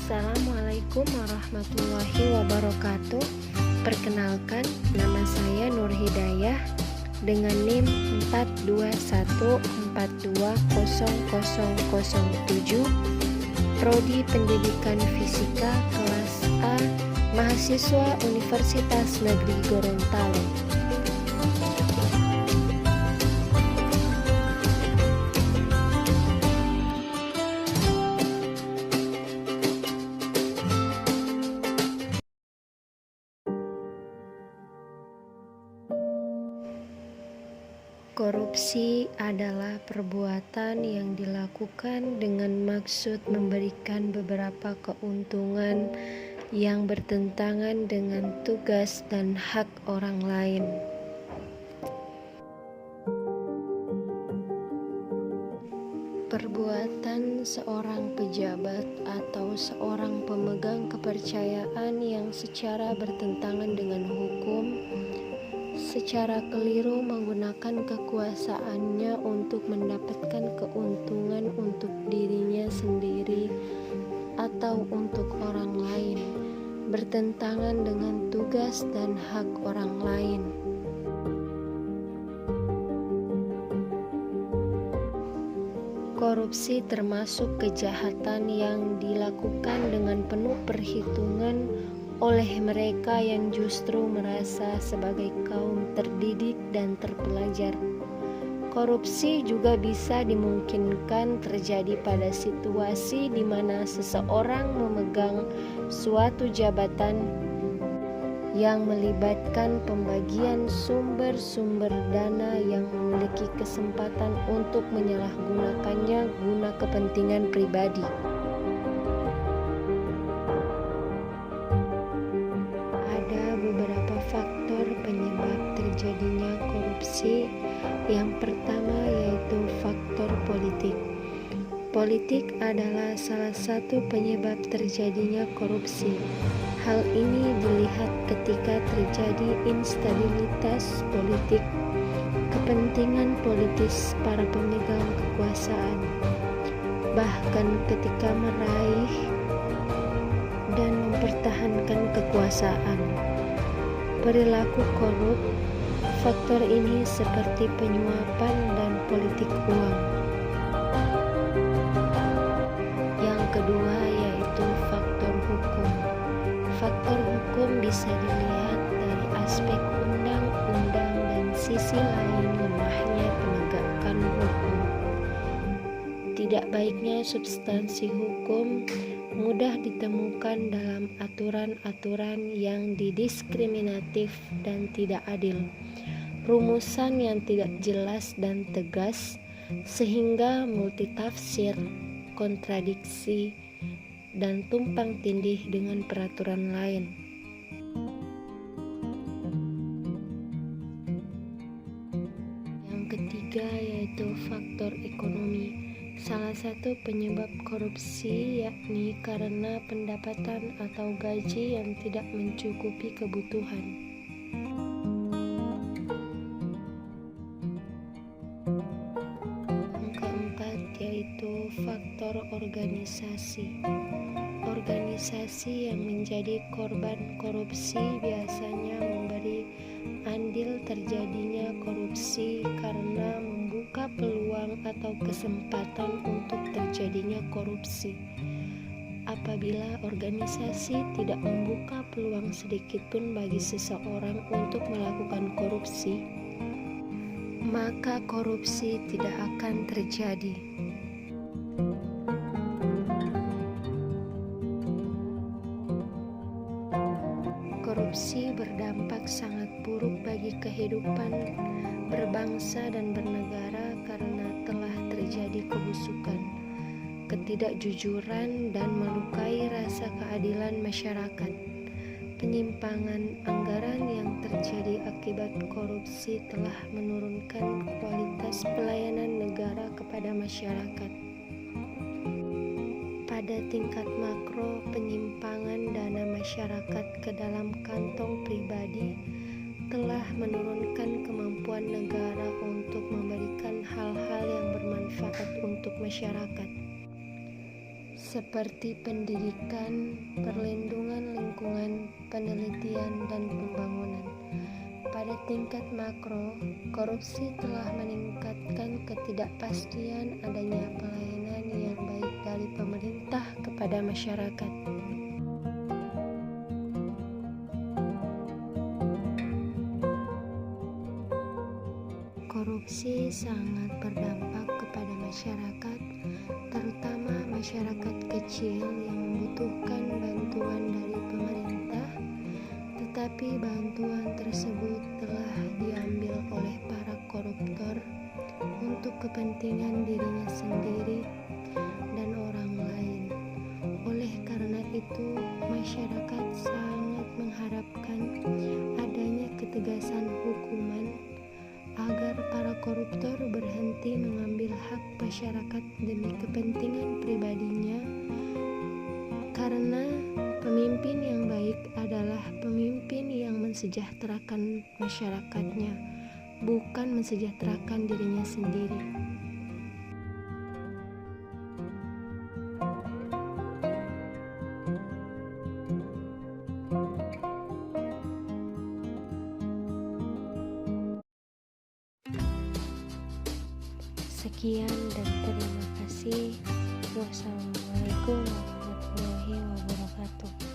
Assalamualaikum warahmatullahi wabarakatuh. Perkenalkan, nama saya Nur Hidayah dengan NIM 421420007, Prodi Pendidikan Fisika kelas A, mahasiswa Universitas Negeri Gorontalo. Korupsi adalah perbuatan yang dilakukan dengan maksud memberikan beberapa keuntungan yang bertentangan dengan tugas dan hak orang lain. Perbuatan seorang pejabat atau seorang pemegang kepercayaan yang secara bertentangan dengan hukum, secara keliru menggunakan kekuasaannya untuk mendapatkan keuntungan untuk dirinya sendiri atau untuk orang lain, bertentangan dengan tugas dan hak orang lain. Korupsi termasuk kejahatan yang dilakukan dengan penuh perhitungan oleh mereka yang justru merasa sebagai kaum terdidik dan terpelajar. Korupsi juga bisa dimungkinkan terjadi pada situasi di mana seseorang memegang suatu jabatan yang melibatkan pembagian sumber-sumber dana yang memiliki kesempatan untuk menyalahgunakannya guna kepentingan pribadi. Beberapa faktor penyebab terjadinya korupsi. Yang pertama yaitu faktor politik. Politik adalah salah satu penyebab terjadinya korupsi. Hal ini dilihat ketika terjadi instabilitas politik, kepentingan politis para pemegang kekuasaan, bahkan ketika meraih dan mempertahankan kekuasaan. Perilaku korup. Faktor ini seperti penyuapan dan politik uang. Yang kedua yaitu faktor hukum. Faktor hukum bisa dilihat dari aspek undang-undang dan sisi lain lemahnya penegakan hukum. Tidak baiknya substansi hukum mudah ditemukan dalam aturan-aturan yang didiskriminatif dan tidak adil, rumusan yang tidak jelas dan tegas, sehingga multitafsir, kontradiksi, dan tumpang tindih dengan peraturan lain. Yang ketiga yaitu faktor ekonomi. Salah satu penyebab korupsi yakni karena pendapatan atau gaji yang tidak mencukupi kebutuhan. Yang keempat yaitu faktor organisasi. Organisasi yang menjadi korban korupsi biasanya memberi andil terjadinya korupsi karena membuka peluang atau kesempatan untuk terjadinya korupsi. Apabila organisasi tidak membuka peluang sedikitpun bagi seseorang untuk melakukan korupsi, maka korupsi tidak akan terjadi. Korupsi berdampak sangat buruk bagi kehidupan berbangsa dan bernegara karena telah terjadi kebusukan, ketidakjujuran, dan melukai rasa keadilan masyarakat. Penyimpangan anggaran yang terjadi akibat korupsi telah menurunkan kualitas pelayanan negara kepada masyarakat. Pada tingkat makro, penyimpangan dana masyarakat ke dalam kantong pribadi telah menurunkan kemampuan negara untuk memberikan hal-hal yang bermanfaat untuk masyarakat. seperti pendidikan, perlindungan lingkungan, penelitian, dan pembangunan. Pada tingkat makro, korupsi telah meningkatkan ketidakpastian adanya pelayanan yang baik dari pemerintah kepada masyarakat. Korupsi sangat berdampak kepada masyarakat, terutama masyarakat kecil yang membutuhkan bantuan dari pemerintah, tetapi bantuan tersebut telah diambil oleh para koruptor untuk kepentingan dirinya sendiri dan orang lain. Oleh karena itu, masyarakat sangat mengharapkan adanya ketegasan hukuman agar para koruptor berhenti mengambil hak masyarakat demi kepentingan pribadinya, karena pemimpin yang baik adalah pemimpin yang mensejahterakan masyarakatnya, bukan mensejahterakan dirinya sendiri. Sekian dan terima kasih. Wassalamualaikum warahmatullahi wabarakatuh.